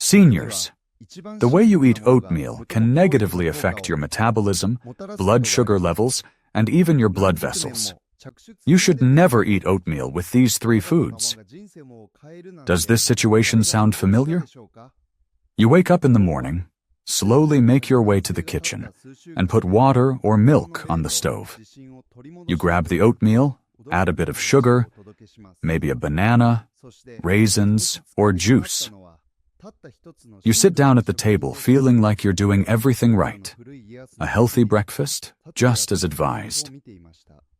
Seniors. The way you eat oatmeal can negatively affect your metabolism, blood sugar levels, and even your blood vessels. You should never eat oatmeal with these three foods. Does this situation sound familiar? You wake up in the morning, slowly make your way to the kitchen, and put water or milk on the stove. You grab the oatmeal, add a bit of sugar, maybe a banana, raisins, or juice. You sit down at the table feeling like you're doing everything right. A healthy breakfast, just as advised.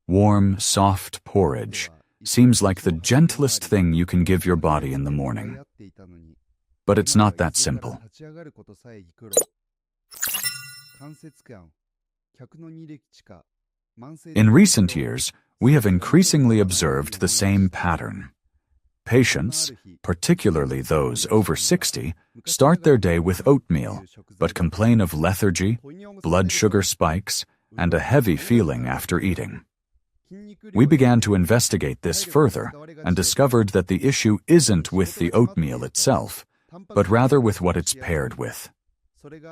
Warm, soft porridge seems like the gentlest thing you can give your body in the morning. But it's not that simple. In recent years, we have increasingly observed the same pattern. Patients, particularly those over 60, start their day with oatmeal, but complain of lethargy, blood sugar spikes, and a heavy feeling after eating. We began to investigate this further and discovered that the issue isn't with the oatmeal itself, but rather with what it's paired with.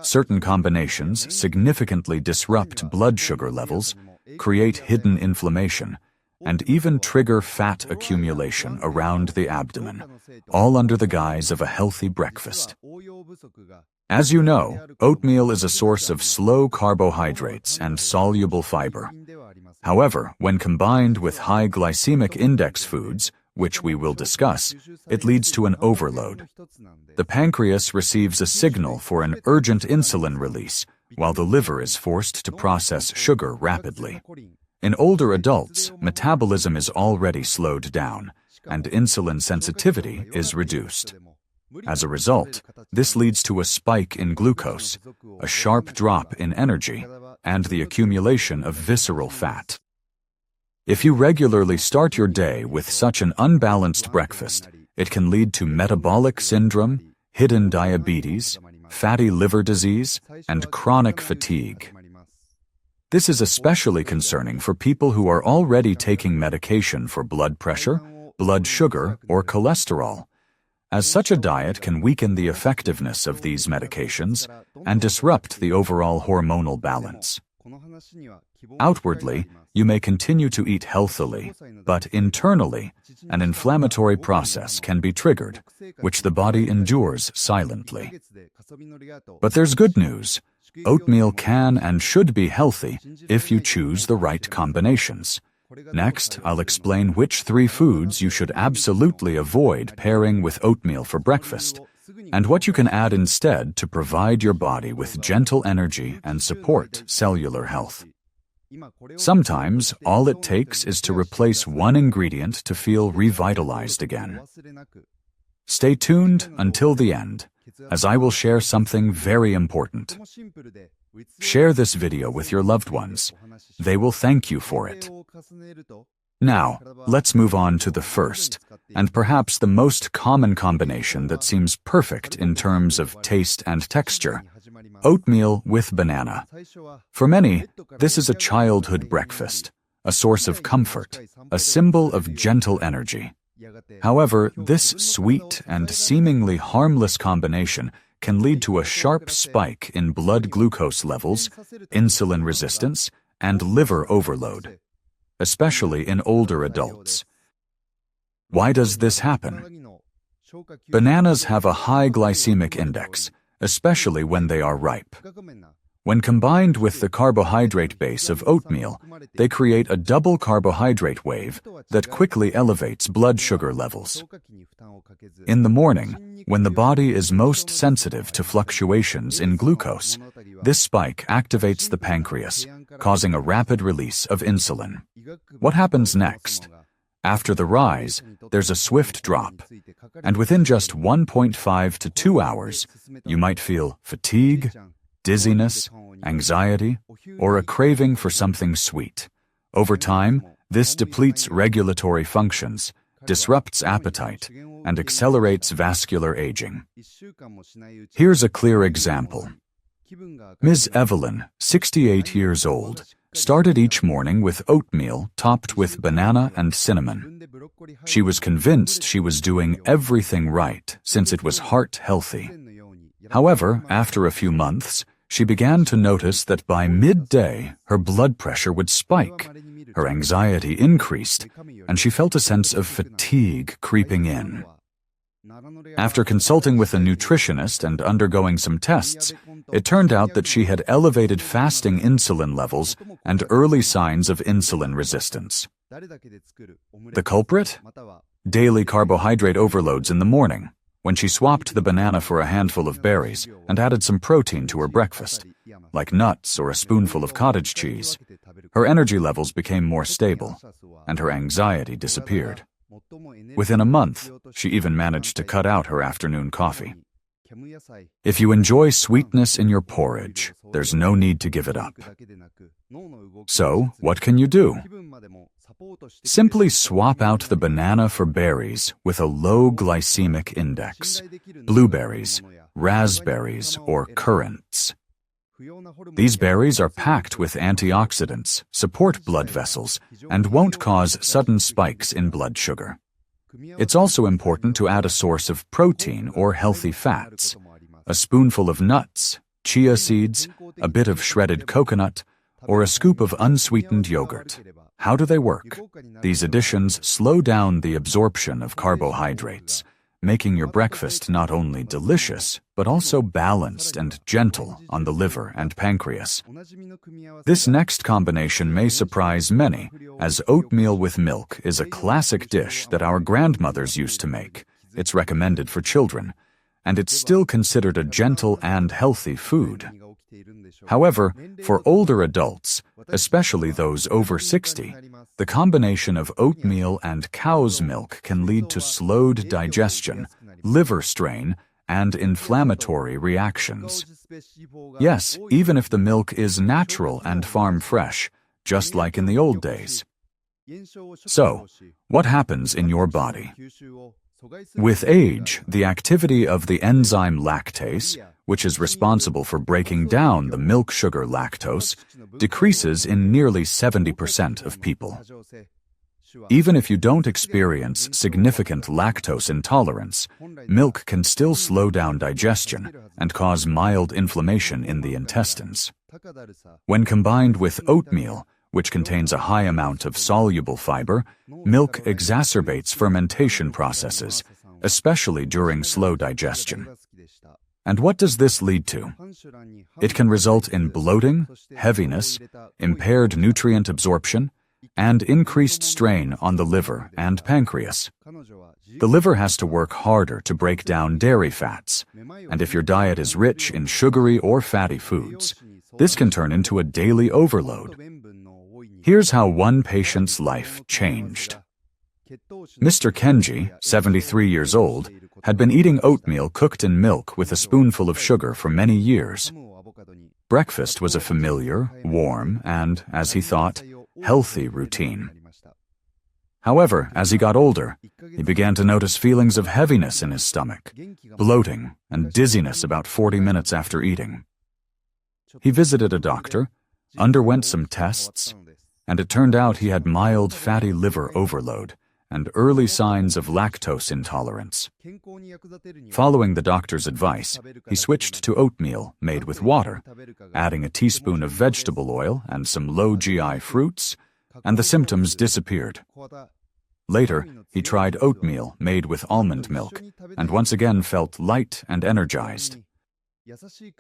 Certain combinations significantly disrupt blood sugar levels, create hidden inflammation, and even trigger fat accumulation around the abdomen, all under the guise of a healthy breakfast. As you know, oatmeal is a source of slow carbohydrates and soluble fiber. However, when combined with high glycemic index foods, which we will discuss, it leads to an overload. The pancreas receives a signal for an urgent insulin release, while the liver is forced to process sugar rapidly. In older adults, metabolism is already slowed down, and insulin sensitivity is reduced. As a result, this leads to a spike in glucose, a sharp drop in energy, and the accumulation of visceral fat. If you regularly start your day with such an unbalanced breakfast, it can lead to metabolic syndrome, hidden diabetes, fatty liver disease, and chronic fatigue. This is especially concerning for people who are already taking medication for blood pressure, blood sugar, or cholesterol, as such a diet can weaken the effectiveness of these medications and disrupt the overall hormonal balance. Outwardly, you may continue to eat healthily, but internally, an inflammatory process can be triggered, which the body endures silently. But there's good news. Oatmeal can and should be healthy if you choose the right combinations. Next, I'll explain which three foods you should absolutely avoid pairing with oatmeal for breakfast, and what you can add instead to provide your body with gentle energy and support cellular health. Sometimes, all it takes is to replace one ingredient to feel revitalized again. Stay tuned until the end, as I will share something very important. Share this video with your loved ones. They will thank you for it. Now, let's move on to the first, and perhaps the most common combination that seems perfect in terms of taste and texture: oatmeal with banana. For many, this is a childhood breakfast, a source of comfort, a symbol of gentle energy. However, this sweet and seemingly harmless combination can lead to a sharp spike in blood glucose levels, insulin resistance, and liver overload, especially in older adults. Why does this happen? Bananas have a high glycemic index, especially when they are ripe. When combined with the carbohydrate base of oatmeal, they create a double carbohydrate wave that quickly elevates blood sugar levels. In the morning, when the body is most sensitive to fluctuations in glucose, this spike activates the pancreas, causing a rapid release of insulin. What happens next? After the rise, there's a swift drop, and within just 1.5 to 2 hours, you might feel fatigue, dizziness, anxiety, or a craving for something sweet. Over time, this depletes regulatory functions, disrupts appetite, and accelerates vascular aging. Here's a clear example. Ms. Evelyn, 68 years old, started each morning with oatmeal topped with banana and cinnamon. She was convinced she was doing everything right since it was heart healthy. However, after a few months, she began to notice that by midday, her blood pressure would spike, her anxiety increased, and she felt a sense of fatigue creeping in. After consulting with a nutritionist and undergoing some tests, it turned out that she had elevated fasting insulin levels and early signs of insulin resistance. The culprit? Daily carbohydrate overloads in the morning, when she swapped the banana for a handful of berries and added some protein to her breakfast, like nuts or a spoonful of cottage cheese. Her energy levels became more stable, and her anxiety disappeared. Within a month, she even managed to cut out her afternoon coffee. If you enjoy sweetness in your porridge, there's no need to give it up. So, what can you do? Simply swap out the banana for berries with a low glycemic index, blueberries, raspberries, or currants. These berries are packed with antioxidants, support blood vessels, and won't cause sudden spikes in blood sugar. It's also important to add a source of protein or healthy fats, a spoonful of nuts, chia seeds, a bit of shredded coconut, or a scoop of unsweetened yogurt. How do they work? These additions slow down the absorption of carbohydrates, making your breakfast not only delicious, but also balanced and gentle on the liver and pancreas. This next combination may surprise many, as oatmeal with milk is a classic dish that our grandmothers used to make. It's recommended for children, and it's still considered a gentle and healthy food. However, for older adults, especially those over 60, the combination of oatmeal and cow's milk can lead to slowed digestion, liver strain, and inflammatory reactions. Yes, even if the milk is natural and farm fresh, just like in the old days. So, what happens in your body? With age, the activity of the enzyme lactase, which is responsible for breaking down the milk sugar lactose, decreases in nearly 70% of people. Even if you don't experience significant lactose intolerance, milk can still slow down digestion and cause mild inflammation in the intestines. When combined with oatmeal, which contains a high amount of soluble fiber, milk exacerbates fermentation processes, especially during slow digestion. And what does this lead to? It can result in bloating, heaviness, impaired nutrient absorption, and increased strain on the liver and pancreas. The liver has to work harder to break down dairy fats, and if your diet is rich in sugary or fatty foods, this can turn into a daily overload. Here's how one patient's life changed. Mr. Kenji, 73 years old, had been eating oatmeal cooked in milk with a spoonful of sugar for many years. Breakfast was a familiar, warm, and, as he thought, healthy routine. However, as he got older, he began to notice feelings of heaviness in his stomach, bloating, and dizziness about 40 minutes after eating. He visited a doctor, underwent some tests, and it turned out he had mild fatty liver overload and early signs of lactose intolerance. Following the doctor's advice, he switched to oatmeal made with water, adding a teaspoon of vegetable oil and some low GI fruits, and the symptoms disappeared. Later, he tried oatmeal made with almond milk, and once again felt light and energized.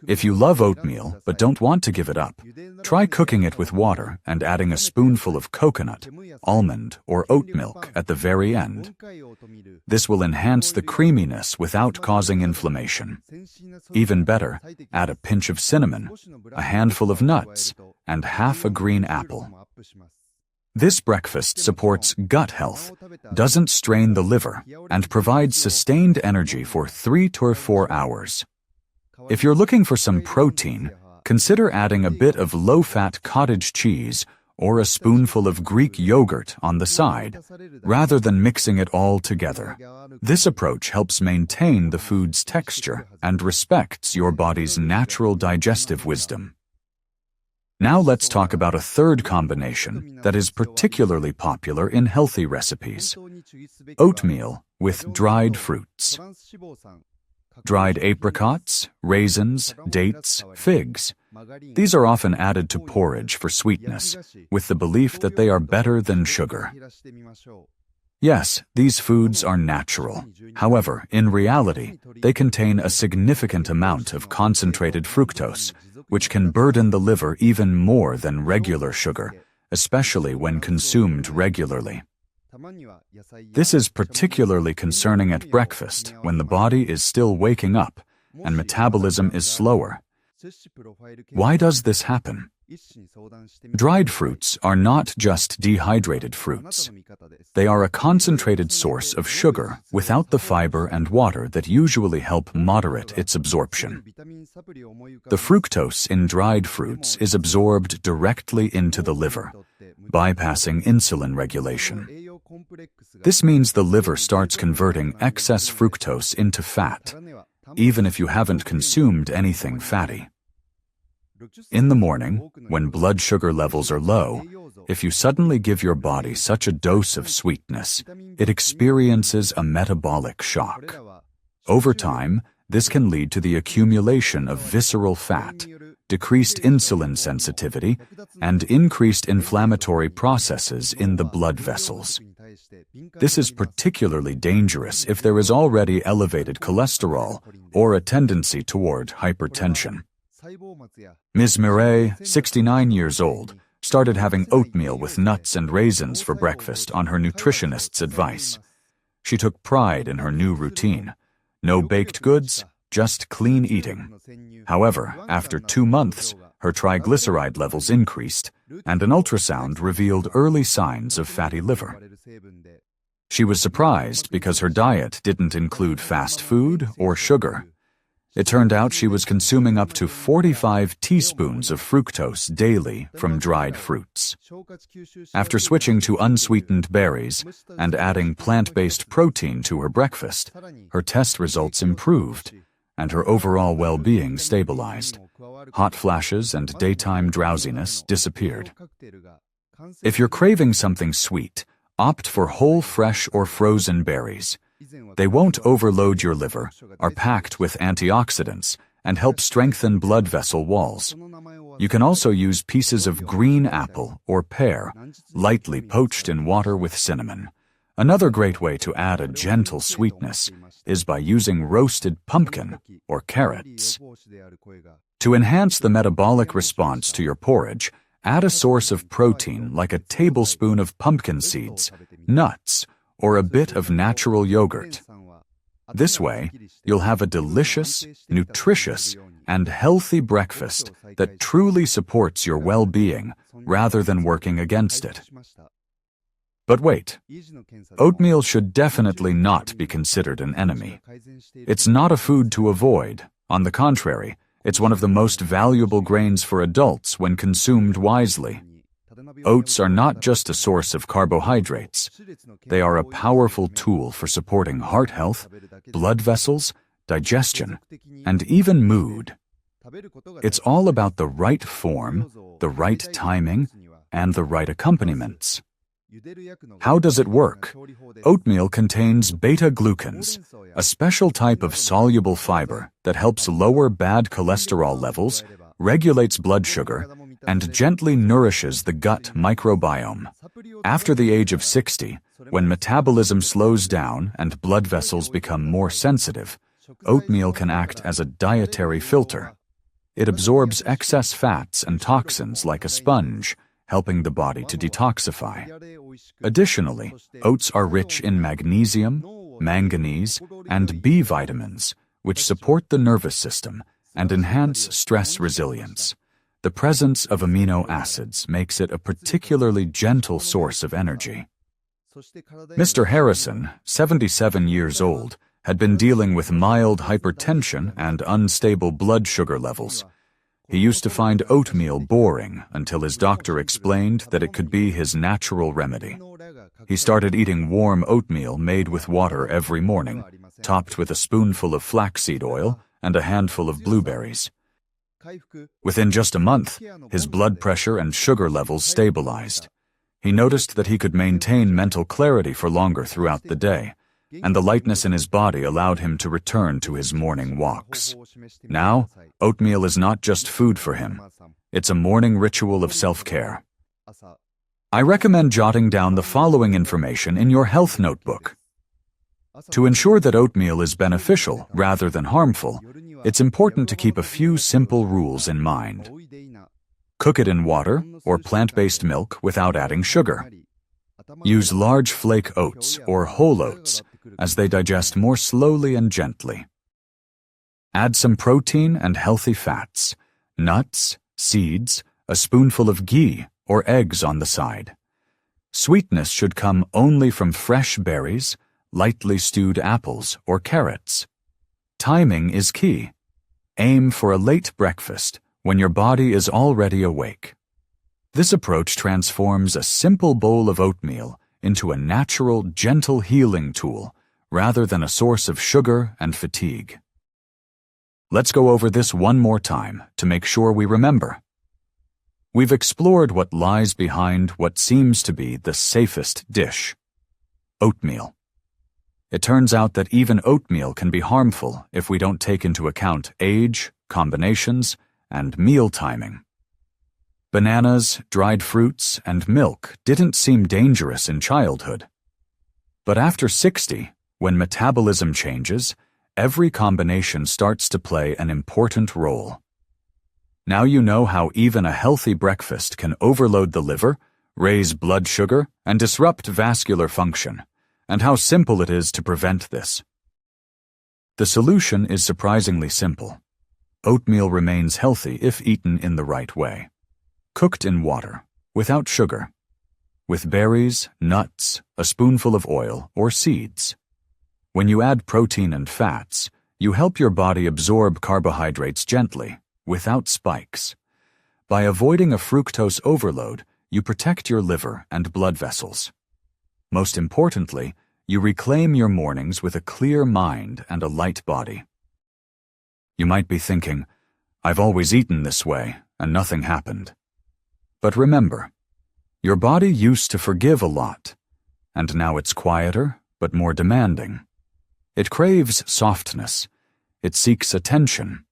If you love oatmeal but don't want to give it up, try cooking it with water and adding a spoonful of coconut, almond, or oat milk at the very end. This will enhance the creaminess without causing inflammation. Even better, add a pinch of cinnamon, a handful of nuts, and half a green apple. This breakfast supports gut health, doesn't strain the liver, and provides sustained energy for 3 to 4 hours. If you're looking for some protein, consider adding a bit of low-fat cottage cheese or a spoonful of Greek yogurt on the side, rather than mixing it all together. This approach helps maintain the food's texture and respects your body's natural digestive wisdom. Now let's talk about a third combination that is particularly popular in healthy recipes: oatmeal with dried fruits. dried apricots, raisins, dates, figs. These are often added to porridge for sweetness, with the belief that they are better than sugar. Yes, these foods are natural. However, in reality, they contain a significant amount of concentrated fructose, which can burden the liver even more than regular sugar, especially when consumed regularly. This is particularly concerning at breakfast, when the body is still waking up and metabolism is slower. Why does this happen? Dried fruits are not just dehydrated fruits. They are a concentrated source of sugar without the fiber and water that usually help moderate its absorption. The fructose in dried fruits is absorbed directly into the liver, bypassing insulin regulation. This means the liver starts converting excess fructose into fat, even if you haven't consumed anything fatty. In the morning, when blood sugar levels are low, if you suddenly give your body such a dose of sweetness, it experiences a metabolic shock. Over time, this can lead to the accumulation of visceral fat, decreased insulin sensitivity, and increased inflammatory processes in the blood vessels. This is particularly dangerous if there is already elevated cholesterol or a tendency toward hypertension. Ms. Mireille, 69 years old, started having oatmeal with nuts and raisins for breakfast on her nutritionist's advice. She took pride in her new routine. No baked goods, just clean eating. However, after 2 months, her triglyceride levels increased, and an ultrasound revealed early signs of fatty liver. She was surprised because her diet didn't include fast food or sugar. It turned out she was consuming up to 45 teaspoons of fructose daily from dried fruits. After switching to unsweetened berries and adding plant-based protein to her breakfast, her test results improved, and her overall well-being stabilized. Hot flashes and daytime drowsiness disappeared. If you're craving something sweet, opt for whole, fresh, or frozen berries. They won't overload your liver, are packed with antioxidants, and help strengthen blood vessel walls. You can also use pieces of green apple or pear, lightly poached in water with cinnamon. Another great way to add a gentle sweetness is by using roasted pumpkin or carrots. To enhance the metabolic response to your porridge, add a source of protein like a tablespoon of pumpkin seeds, nuts, or a bit of natural yogurt. This way, you'll have a delicious, nutritious, and healthy breakfast that truly supports your well-being rather than working against it. But wait, oatmeal should definitely not be considered an enemy. It's not a food to avoid. On the contrary, it's one of the most valuable grains for adults when consumed wisely. Oats are not just a source of carbohydrates. They are a powerful tool for supporting heart health, blood vessels, digestion, and even mood. It's all about the right form, the right timing, and the right accompaniments. How does it work? Oatmeal contains beta-glucans, a special type of soluble fiber that helps lower bad cholesterol levels, regulates blood sugar, and gently nourishes the gut microbiome. After the age of 60, when metabolism slows down and blood vessels become more sensitive, oatmeal can act as a dietary filter. It absorbs excess fats and toxins like a sponge, helping the body to detoxify. Additionally, oats are rich in magnesium, manganese, and B vitamins, which support the nervous system and enhance stress resilience. The presence of amino acids makes it a particularly gentle source of energy. Mr. Harrison, 77 years old, had been dealing with mild hypertension and unstable blood sugar levels. He used to find oatmeal boring until his doctor explained that it could be his natural remedy. He started eating warm oatmeal made with water every morning, topped with a spoonful of flaxseed oil and a handful of blueberries. Within just a month, his blood pressure and sugar levels stabilized. He noticed that he could maintain mental clarity for longer throughout the day, and the lightness in his body allowed him to return to his morning walks. Now, oatmeal is not just food for him. It's a morning ritual of self-care. I recommend jotting down the following information in your health notebook. To ensure that oatmeal is beneficial rather than harmful, it's important to keep a few simple rules in mind. Cook it in water or plant-based milk without adding sugar. Use large flake oats or whole oats, as they digest more slowly and gently. Add some protein and healthy fats, nuts, seeds, a spoonful of ghee or eggs on the side. Sweetness should come only from fresh berries, lightly stewed apples, or carrots. Timing is key. Aim for a late breakfast when your body is already awake. This approach transforms a simple bowl of oatmeal into a natural, gentle healing tool rather than a source of sugar and fatigue. Let's go over this one more time to make sure we remember. We've explored what lies behind what seems to be the safest dish: oatmeal. It turns out that even oatmeal can be harmful if we don't take into account age, combinations, and meal timing. Bananas, dried fruits, and milk didn't seem dangerous in childhood. But after 60, when metabolism changes, every combination starts to play an important role. Now you know how even a healthy breakfast can overload the liver, raise blood sugar, and disrupt vascular function, and how simple it is to prevent this. The solution is surprisingly simple. Oatmeal remains healthy if eaten in the right way. Cooked in water, without sugar, with berries, nuts, a spoonful of oil, or seeds. When you add protein and fats, you help your body absorb carbohydrates gently, without spikes. By avoiding a fructose overload, you protect your liver and blood vessels. Most importantly, you reclaim your mornings with a clear mind and a light body. You might be thinking, I've always eaten this way, and nothing happened. But remember, your body used to forgive a lot, and now it's quieter but more demanding. It craves softness. It seeks attention.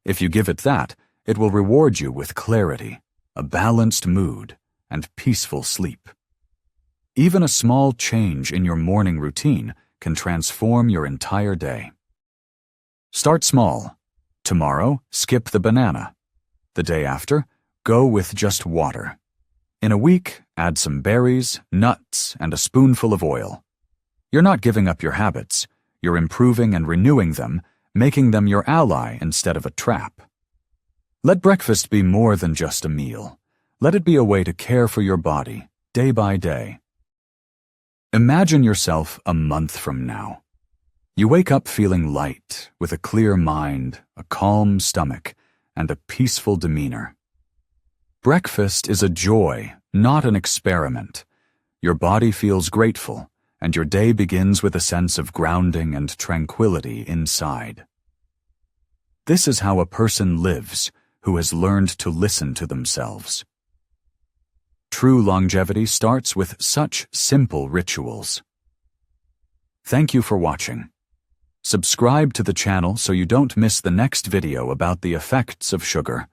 If you give it that, it will reward you with clarity, a balanced mood, and peaceful sleep. Even a small change in your morning routine can transform your entire day. Start small. Tomorrow, skip the banana. The day after, go with just water. In a week, add some berries, nuts, and a spoonful of oil. You're not giving up your habits. You're improving and renewing them, making them your ally instead of a trap. Let breakfast be more than just a meal. Let it be a way to care for your body, day by day. Imagine yourself a month from now. You wake up feeling light, with a clear mind, a calm stomach, and a peaceful demeanor. Breakfast is a joy, not an experiment. Your body feels grateful, and your day begins with a sense of grounding and tranquility inside. This is how a person lives who has learned to listen to themselves. True longevity starts with such simple rituals. Thank you for watching. Subscribe to the channel so you don't miss the next video about the effects of sugar.